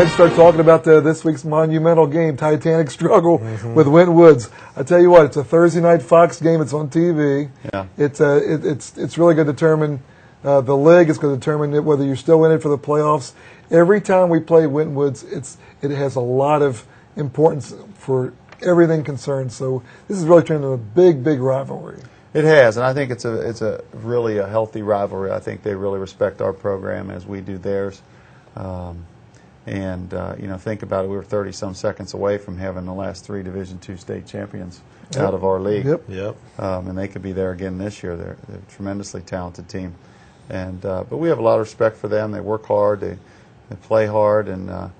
ready to start talking about this week's monumental game, Titanic struggle with Winton Woods. I tell you what, it's a Thursday night Fox game. It's on TV. Yeah. It's really going to determine the league. It's going to determine whether you're still in it for the playoffs. Every time we play Winton Woods, it has a lot of importance for everything concerned. So this is really turning into a big, big rivalry. It has, and I think it's a really a healthy rivalry. I think they really respect our program as we do theirs. Think about it. We were 30-some seconds away from having the last 3 Division II state champions out of our league. Yep. And they could be there again this year. They're a tremendously talented team. But we have a lot of respect for them. They work hard. They play hard. And,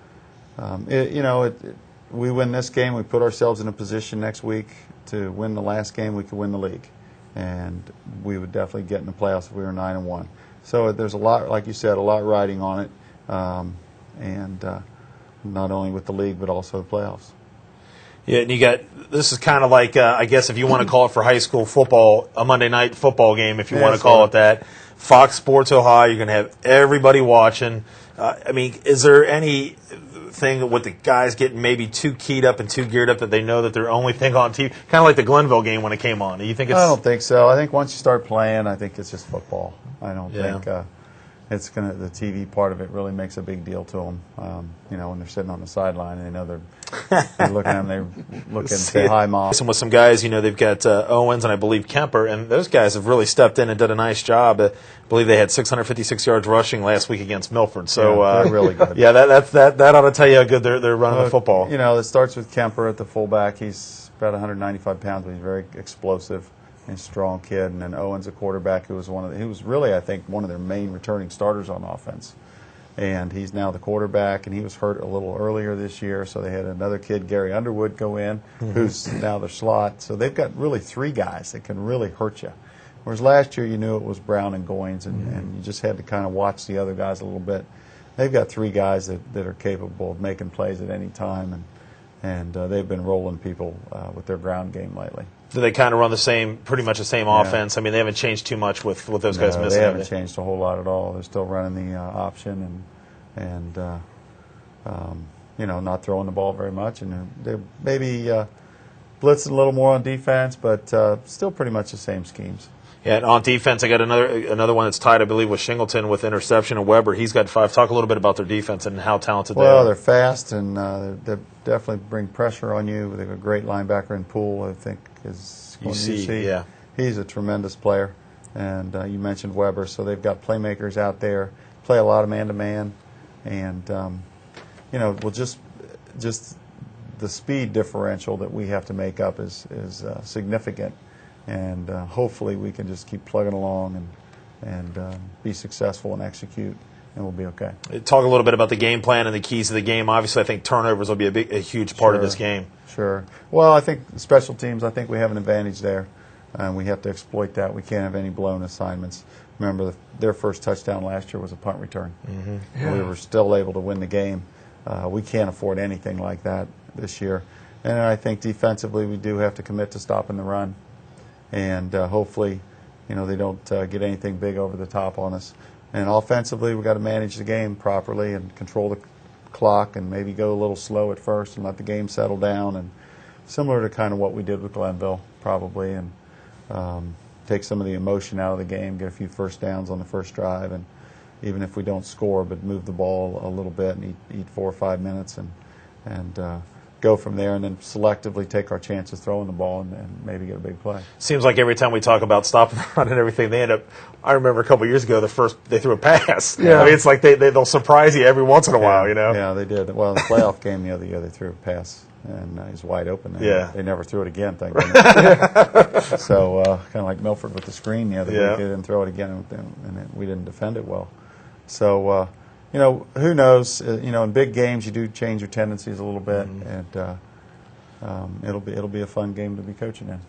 we win this game. We put ourselves in a position next week to win the last game. We could win the league. And we would definitely get in the playoffs if we were 9-1. So there's a lot, like you said, a lot riding on it. Not only with the league, but also the playoffs. Yeah, and this is kind of like, I guess if you want to call it for high school football, a Monday night football game, if you want to call it that. Fox Sports Ohio, you're going to have everybody watching. Is there anything with the guys getting maybe too keyed up and too geared up that they know that their only thing on TV, kind of like the Glenville game when it came on? Do you think it's? I don't think so. I think once you start playing, I think it's just football. I don't think the TV part of it really makes a big deal to them. When they're sitting on the sideline and they know they're looking at them, they're looking to say hi, Mom. With some guys, they've got Owens and I believe Kemper, and those guys have really stepped in and done a nice job. I believe they had 656 yards rushing last week against Milford. So they're really good. Yeah, that ought to tell you how good they're running the football. It starts with Kemper at the fullback. He's about 195 pounds, but he's very explosive. A strong kid, and then Owens, a quarterback, who was really, I think, one of their main returning starters on offense, and he's now the quarterback. And he was hurt a little earlier this year, so they had another kid, Gary Underwood, go in, who's now their slot. So they've got really 3 guys that can really hurt you. Whereas last year, you knew it was Brown and Goins, and you just had to kind of watch the other guys a little bit. They've got 3 guys that are capable of making plays at any time, and they've been rolling people with their ground game lately. Do they kind of run pretty much the same offense? They haven't changed too much with those guys missing. They haven't changed a whole lot at all. They're still running the option and not throwing the ball very much. And they're maybe blitzing a little more on defense, but still pretty much the same schemes. Yeah, and on defense, I got another one that's tied, I believe, with Shingleton with interception, and Weber. He's got 5. Talk a little bit about their defense and how talented they are. Well, they're fast, and they definitely bring pressure on you. They've got a great linebacker in Poole, I think, is UC. Yeah. He's a tremendous player. And you mentioned Weber, so they've got playmakers out there, play a lot of man-to-man. And, just the speed differential that we have to make up is significant. And hopefully we can just keep plugging along and be successful and execute, and we'll be okay. Talk a little bit about the game plan and the keys to the game. Obviously, I think turnovers will be a huge part of this game. Sure. Well, I think special teams, I think we have an advantage there, and we have to exploit that. We can't have any blown assignments. Remember, their first touchdown last year was a punt return. Yeah. We were still able to win the game. We can't afford anything like that this year. And I think defensively we do have to commit to stopping the run. And hopefully, they don't get anything big over the top on us. And offensively, we've got to manage the game properly and control the clock and maybe go a little slow at first and let the game settle down. And similar to kind of what we did with Glenville, probably, and take some of the emotion out of the game, get a few first downs on the first drive, and even if we don't score, but move the ball a little bit and eat 4 or 5 minutes and go from there, and then selectively take our chances throwing the ball and maybe get a big play. Seems like every time we talk about stopping the run and everything, they end up. I remember a couple of years ago, they threw a pass. Yeah. It's like they'll surprise you every once in a while, Yeah, they did. Well, in the playoff game the other year, they threw a pass, and he's wide open. They never threw it again, thank goodness. So kind of like Milford with the screen the other week, they didn't throw it again, and we didn't defend it well. So. Who knows? In big games, you do change your tendencies a little bit, and it'll be a fun game to be coaching in.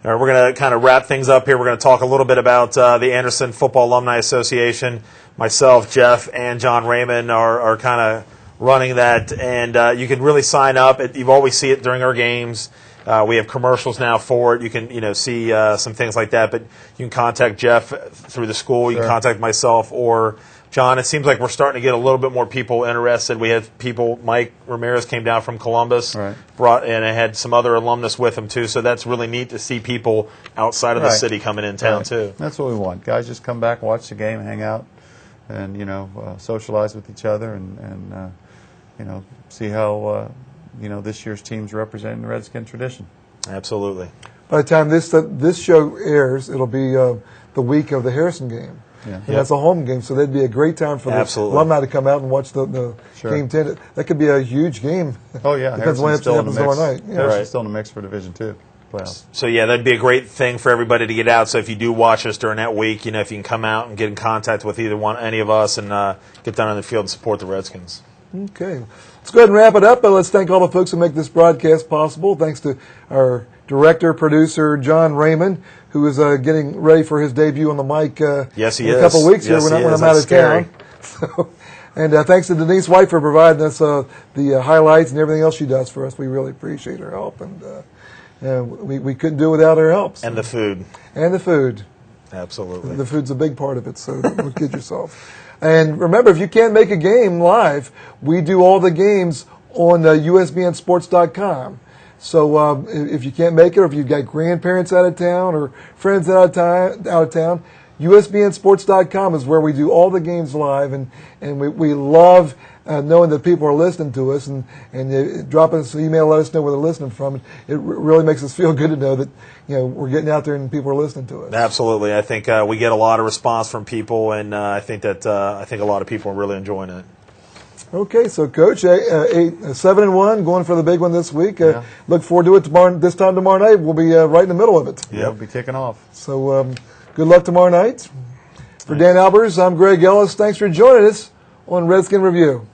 All right, we're going to kind of wrap things up here. We're going to talk a little bit about the Anderson Football Alumni Association. Myself, Jeff, and John Raymond are kind of running that, and you can really sign up. You always see it during our games. We have commercials now for it. You can see some things like that, but you can contact Jeff through the school. You can contact myself or John, it seems like we're starting to get a little bit more people interested. We had people, Mike Ramirez came down from Columbus, Right. and I had some other alumnus with him too. So that's really neat to see people outside of the Right. city coming in town Right. too. That's what we want. Guys just come back, watch the game, hang out, and socialize with each other, and see how this year's team's representing the Redskin tradition. Absolutely. By the time this show airs, it'll be the week of the Harrison game. Yeah. And that's a home game, so that'd be a great time for the Absolutely. alumni to come out and watch the Sure. game 10. That could be a huge game. Oh yeah, Depends on what Harrison's still in the happens mix. tomorrow night. Yeah. Harrison's Right. still in the mix for Division II playoffs. So yeah, that'd be a great thing for everybody to get out. So if you do watch us during that week, if you can come out and get in contact with any of us and get down on the field and support the Redskins. Okay. Let's go ahead and wrap it up, but let's thank all the folks who make this broadcast possible. Thanks to our director, producer, John Raymond, who is getting ready for his debut on the mic Yes, he in a is. couple of weeks Yes, here he when is. I'm out That's of town. So, and thanks to Denise White for providing us the highlights and everything else she does for us. We really appreciate her help, and we couldn't do it without her help. So. And the food. And the food. Absolutely. The food's a big part of it, so don't kid yourself. And remember, if you can't make a game live, we do all the games on usbnsports.com. So if you can't make it, or if you've got grandparents out of town or friends out of town, usbnsports.com is where we do all the games live, and we love knowing that people are listening to us, and drop us an email, let us know where they're listening from. It really makes us feel good to know that we're getting out there and people are listening to us. Absolutely. I think we get a lot of response from people, and I think a lot of people are really enjoying it. Okay, so Coach, 7-1, going for the big one this week. Yeah. Look forward to it this time tomorrow night. We'll be right in the middle of it. Yeah, we'll be kicking off. So good luck tomorrow night. For Dan Albers, I'm Greg Ellis. Thanks for joining us on Redskin Review.